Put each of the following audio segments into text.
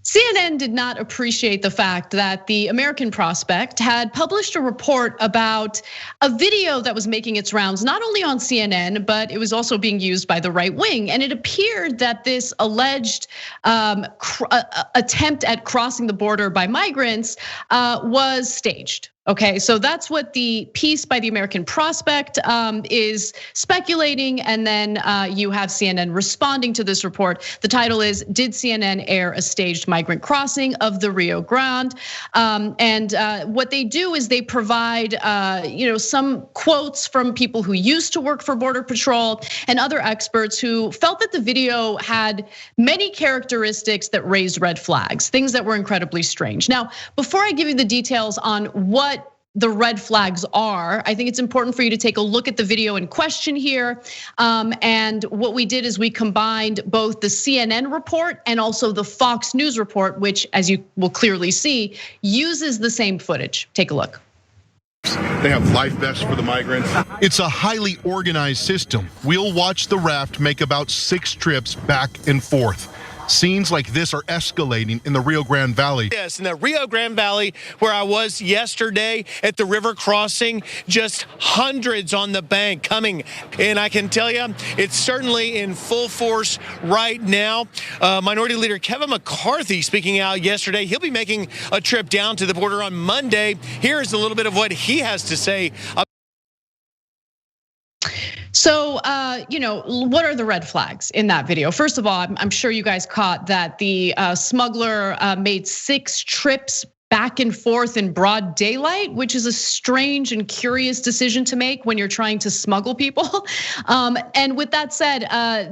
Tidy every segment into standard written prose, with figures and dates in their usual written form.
CNN did not appreciate the fact that the American Prospect had published a report about a video that was making its rounds not only on CNN, but it was also being used by the right wing. And it appeared that this alleged attempt at crossing the border by migrants was staged. Okay, so that's what the piece by the American Prospect is speculating, and then you have CNN responding to this report. The title is, "Did CNN air a staged migrant crossing of the Rio Grande?" And what they do is they provide some quotes from people who used to work for Border Patrol and other experts who felt that the video had many characteristics that raised red flags, things that were incredibly strange. Now, before I give you the details on what the red flags are, I think it's important for you to take a look at the video in question here. And what we did is we combined both the CNN report and also the Fox News report, which, as you will clearly see, uses the same footage. Take a look. They have life vests for the migrants. It's a highly organized system. We'll watch the raft make about 6 trips back and forth. Scenes like this are escalating in the Rio Grande Valley. Yes, in the Rio Grande Valley, where I was yesterday at the river crossing, just hundreds on the bank coming. And I can tell you, it's certainly in full force right now. Minority Leader Kevin McCarthy speaking out yesterday. He'll be making a trip down to the border on Monday. Here's a little bit of what he has to say. So, what are the red flags in that video? First of all, I'm sure you guys caught that the smuggler made 6 trips back and forth in broad daylight, which is a strange and curious decision to make when you're trying to smuggle people. And with that said,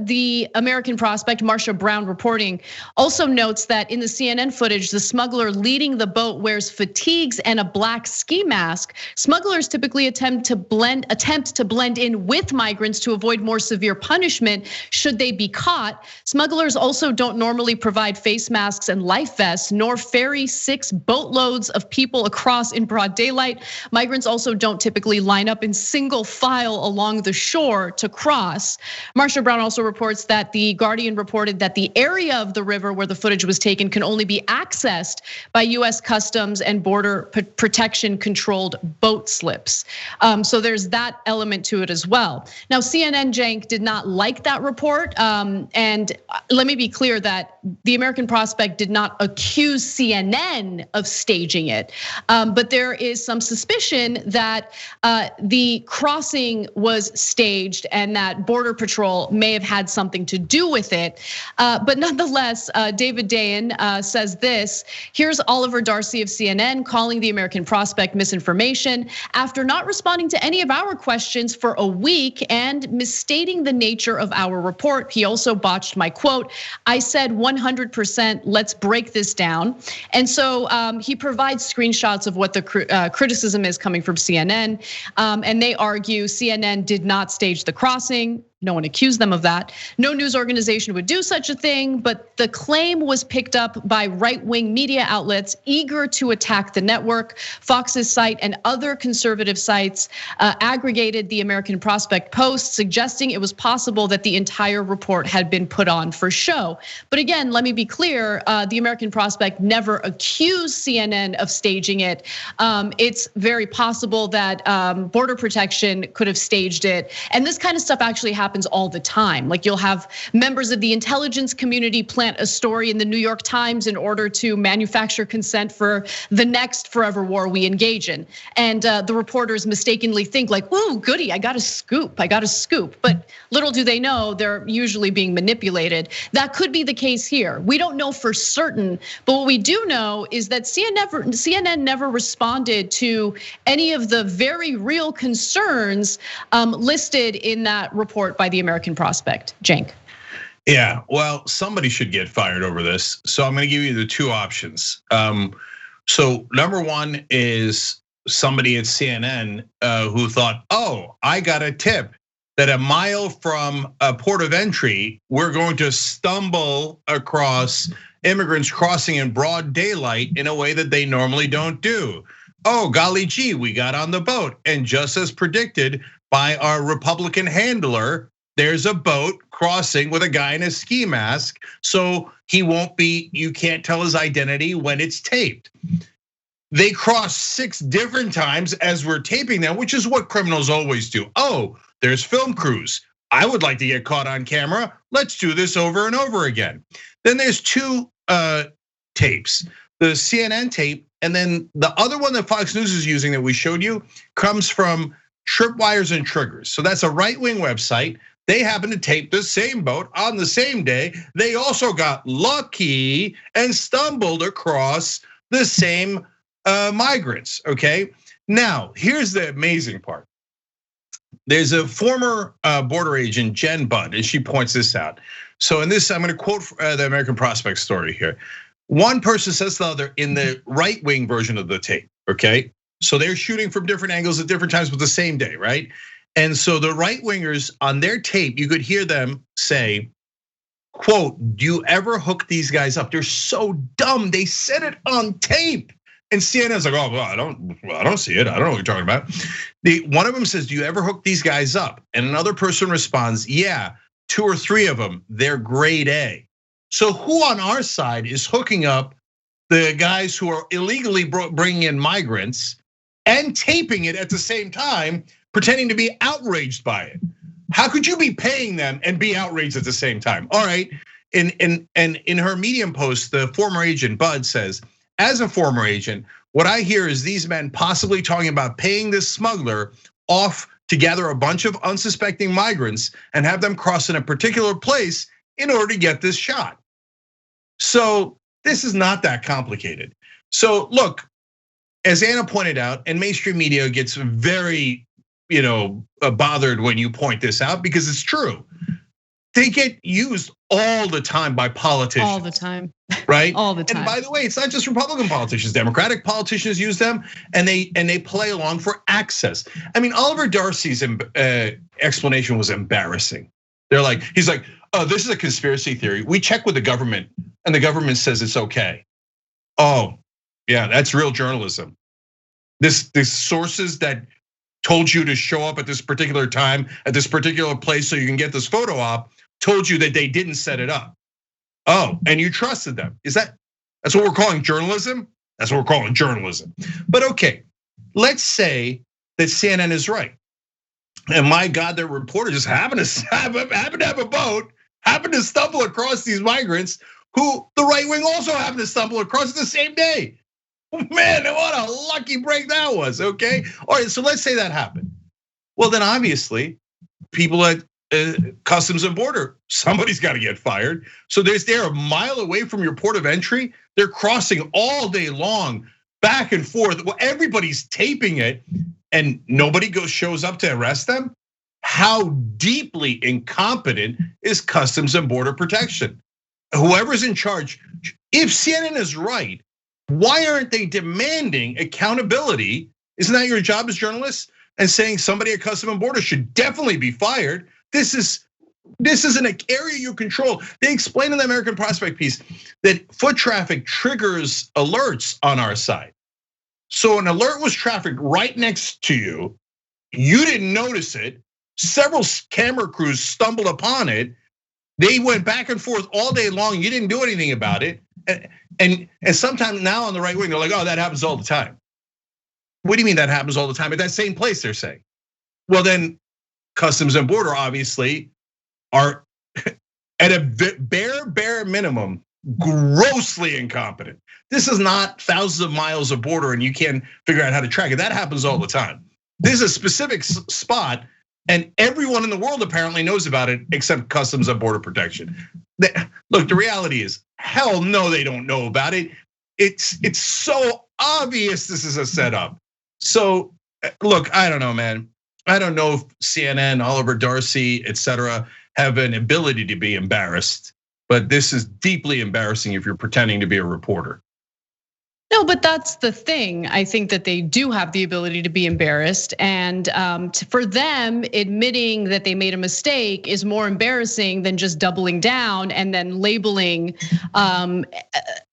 the American Prospect, Marsha Brown reporting, also notes that in the CNN footage, the smuggler leading the boat wears fatigues and a black ski mask. Smugglers typically attempt to blend in with migrants to avoid more severe punishment should they be caught. Smugglers also don't normally provide face masks and life vests, nor ferry 6 boatloads of people across in broad daylight. Migrants also don't typically line up in single file along the shore to cross. Marsha Brown also reports that the Guardian reported that the area of the river where the footage was taken can only be accessed by US Customs and Border Protection controlled boat slips. So there's that element to it as well. Now, CNN, Cenk, did not like that report. And let me be clear that the American Prospect did not accuse CNN of staging it. But there is some suspicion that the crossing was staged and that Border Patrol may have had something to do with it. But nonetheless, David Dayen says this. Here's Oliver Darcy of CNN calling the American Prospect misinformation after not responding to any of our questions for a week and misstating the nature of our report. He also botched my quote. I said 100%, let's break this down. And so he provides screenshots of what the criticism is coming from CNN. And they argue CNN did not stage the crossing. No one accused them of that. No news organization would do such a thing, but the claim was picked up by right-wing media outlets eager to attack the network. Fox's site and other conservative sites aggregated the American Prospect post, suggesting it was possible that the entire report had been put on for show. But again, let me be clear, the American Prospect never accused CNN of staging it. It's very possible that Border Protection could have staged it. And this kind of stuff actually happens all the time. Like you'll have members of the intelligence community plant a story in the New York Times in order to manufacture consent for the next forever war we engage in. And the reporters mistakenly think like, "Ooh, goody, I got a scoop, I got a scoop." But little do they know they're usually being manipulated. That could be the case here. We don't know for certain, but what we do know is that CNN never responded to any of the very real concerns listed in that report by the American Prospect. Cenk. Yeah, well, somebody should get fired over this. So I'm gonna give you the 2 options. So number 1 is somebody at CNN who thought, oh, I got a tip that a mile from a port of entry, we're going to stumble across immigrants crossing in broad daylight in a way that they normally don't do. Oh, golly gee, we got on the boat. And just as predicted by our Republican handler, there's a boat crossing with a guy in a ski mask, so you can't tell his identity when it's taped. They cross 6 different times as we're taping them, which is what criminals always do. Oh, there's film crews. I would like to get caught on camera. Let's do this over and over again. Then there's 2 tapes, the CNN tape, and then the other one that Fox News is using that we showed you comes from Tripwires and Triggers. So that's a right-wing website. They happen to tape the same boat on the same day. They also got lucky and stumbled across the same migrants, okay? Now, here's the amazing part. There's a former border agent, Jen Budd, and she points this out. So in this, I'm gonna quote the American Prospect story here. One person says to the other in the right-wing version of the tape, okay? So they're shooting from different angles at different times, but the same day, right? And so the right-wingers on their tape, you could hear them say, quote, "Do you ever hook these guys up? They're so dumb, they said it on tape." And CNN's like, "Oh, well, I don't see it. I don't know what you're talking about." One of them says, "Do you ever hook these guys up?" And another person responds, "Yeah, 2 or 3 of them, they're grade A." So who on our side is hooking up the guys who are illegally bringing in migrants and taping it at the same time, pretending to be outraged by it? How could you be paying them and be outraged at the same time? All right, and in her Medium post, the former agent Budd says, "As a former agent, what I hear is these men possibly talking about paying this smuggler off to gather a bunch of unsuspecting migrants and have them cross in a particular place in order to get this shot." So this is not that complicated. So look, as Anna pointed out, and mainstream media gets very, bothered when you point this out because it's true. They get used all the time by politicians. All the time. Right? All the time. And by the way, it's not just Republican politicians, Democratic politicians use them and they play along for access. I mean, Oliver Darcy's explanation was embarrassing. He's like, "Oh, this is a conspiracy theory. We check with the government and the government says it's okay." Oh, yeah, that's real journalism. This sources that told you to show up at this particular time, at this particular place so you can get this photo op, told you that they didn't set it up. Oh, and you trusted them. That's what we're calling journalism? That's what we're calling journalism. But okay, let's say that CNN is right. And my God, their reporter just happened to have a boat, happened to stumble across these migrants who the right wing also happened to stumble across the same day. Man, what a lucky break that was, okay? All right, so let's say that happened. Well, then obviously, people at Customs and Border, somebody's got to get fired. So they're a mile away from your port of entry. They're crossing all day long, back and forth. Well, everybody's taping it, and nobody shows up to arrest them. How deeply incompetent is Customs and Border Protection? Whoever's in charge, if CNN is right, why aren't they demanding accountability? Isn't that your job as journalists? And saying somebody at Customs and Border should definitely be fired. This is an area you control. They explain in the American Prospect piece that foot traffic triggers alerts on our side. So an alert was trafficked right next to you. You didn't notice it. Several camera crews stumbled upon it. They went back and forth all day long. You didn't do anything about it. And sometimes now on the right wing, they're like, "Oh, that happens all the time." What do you mean that happens all the time? At that same place, they're saying. Well, then Customs and Border obviously are at a bare minimum grossly incompetent. This is not thousands of miles of border and you can't figure out how to track it. That happens all the time. This is a specific spot and everyone in the world apparently knows about it except Customs and Border Protection. Look, the reality is, hell no, they don't know about it. It's so obvious this is a setup. So look, I don't know, man. I don't know if CNN, Oliver Darcy, etc., have an ability to be embarrassed, but this is deeply embarrassing if you're pretending to be a reporter. No, but that's the thing. I think that they do have the ability to be embarrassed, and for them, admitting that they made a mistake is more embarrassing than just doubling down and then labeling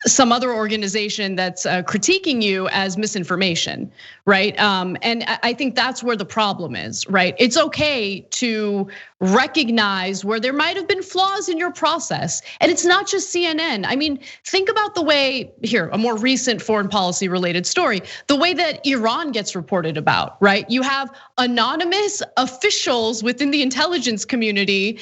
some other organization that's critiquing you as misinformation, right? And I think that's where the problem is, right? It's okay to recognize where there might have been flaws in your process. And it's not just CNN. I mean, think about the way, here, a more recent foreign policy related story, the way that Iran gets reported about, right? You have anonymous officials within the intelligence community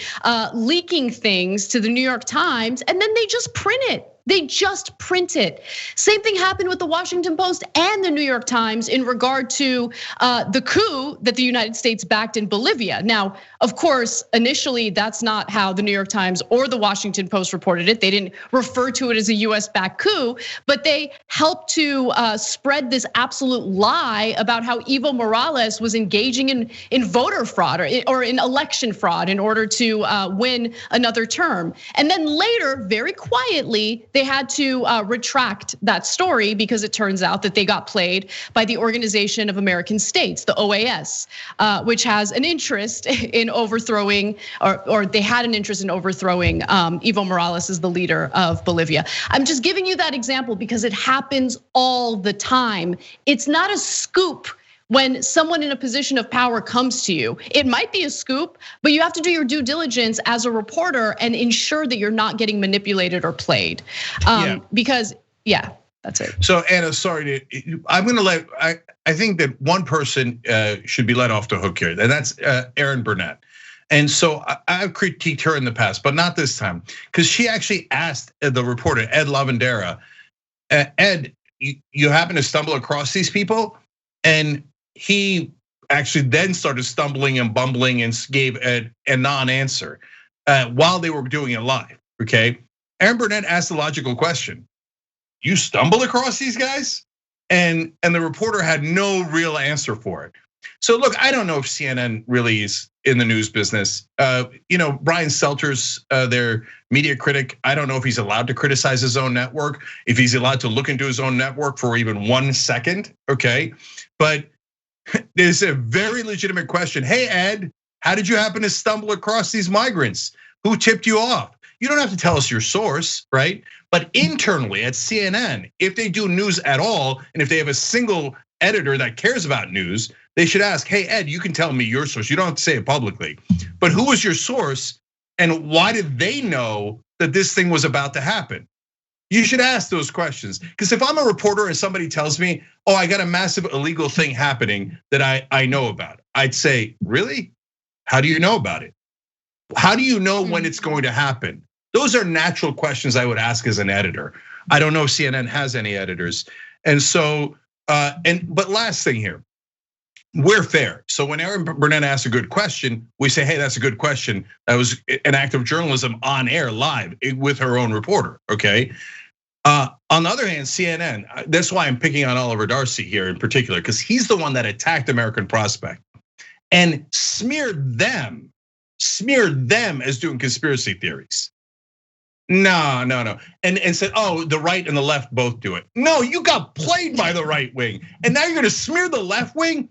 leaking things to the New York Times, and then they just print it. They just print it. Same thing happened with the Washington Post and the New York Times in regard to the coup that the United States backed in Bolivia. Now, of course, initially that's not how the New York Times or the Washington Post reported it. They didn't refer to it as a US-backed coup, but they helped to spread this absolute lie about how Evo Morales was engaging in voter fraud or in election fraud in order to win another term. And then later, very quietly, they had to retract that story because it turns out that they got played by the Organization of American States, the OAS, which has an interest in overthrowing, or they had an interest in overthrowing Evo Morales as the leader of Bolivia. I'm just giving you that example because it happens all the time. It's not a scoop when someone in a position of power comes to you. It might be a scoop, but you have to do your due diligence as a reporter and ensure that you're not getting manipulated or played. Because, yeah, that's it. So Anna, sorry, I'm gonna I think that one person should be let off the hook here, and that's Erin Burnett. And so I've critiqued her in the past, but not this time, because she actually asked the reporter, Ed Lavandera, Ed, you happen to stumble across these people? And he actually then started stumbling and bumbling and gave a non-answer while they were doing it live, okay? Erin Burnett asked the logical question. You stumbled across these guys? And the reporter had no real answer for it. So look, I don't know if CNN really is in the news business. Brian Stelter's their media critic. I don't know if he's allowed to criticize his own network, if he's allowed to look into his own network for even 1 second, okay? But there's a very legitimate question. Hey, Ed, how did you happen to stumble across these migrants? Who tipped you off? You don't have to tell us your source, right? But internally at CNN, if they do news at all, and if they have a single editor that cares about news, they should ask, hey, Ed, you can tell me your source. You don't have to say it publicly, but who was your source and why did they know that this thing was about to happen? You should ask those questions. Because if I'm a reporter and somebody tells me, oh, I got a massive illegal thing happening that I know about, I'd say, really? How do you know about it? How do you know when it's going to happen? Those are natural questions I would ask as an editor. I don't know if CNN has any editors. And so, but last thing here, we're fair. So when Erin Burnett asks a good question, we say, hey, that's a good question. That was an act of journalism on air live with her own reporter, okay? On the other hand, CNN, that's why I'm picking on Oliver Darcy here in particular, because he's the one that attacked American Prospect and smeared them as doing conspiracy theories. No. And said, oh, the right and the left both do it. No, you got played by the right wing. And now you're gonna smear the left wing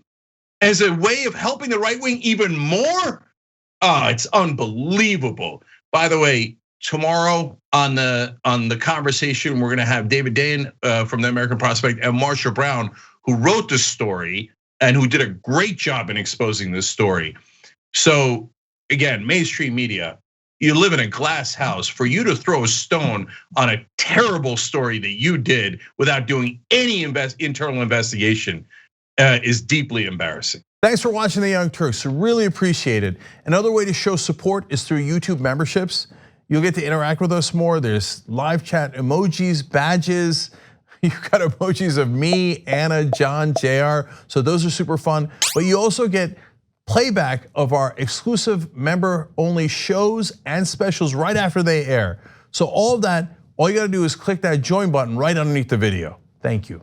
as a way of helping the right wing even more? Oh, it's unbelievable. By the way, tomorrow on the conversation, we're gonna have David Dayen from the American Prospect and Marsha Brown, who wrote the story and who did a great job in exposing this story. So again, mainstream media, you live in a glass house. For you to throw a stone on a terrible story that you did without doing any internal investigation is deeply embarrassing. Thanks for watching The Young Turks. We really appreciate it. Another way to show support is through YouTube memberships. You'll get to interact with us more. There's live chat emojis, badges. You've got emojis of me, Anna, John, JR. So those are super fun. But you also get playback of our exclusive member-only shows and specials right after they air. So all of that, all you gotta do is click that join button right underneath the video. Thank you.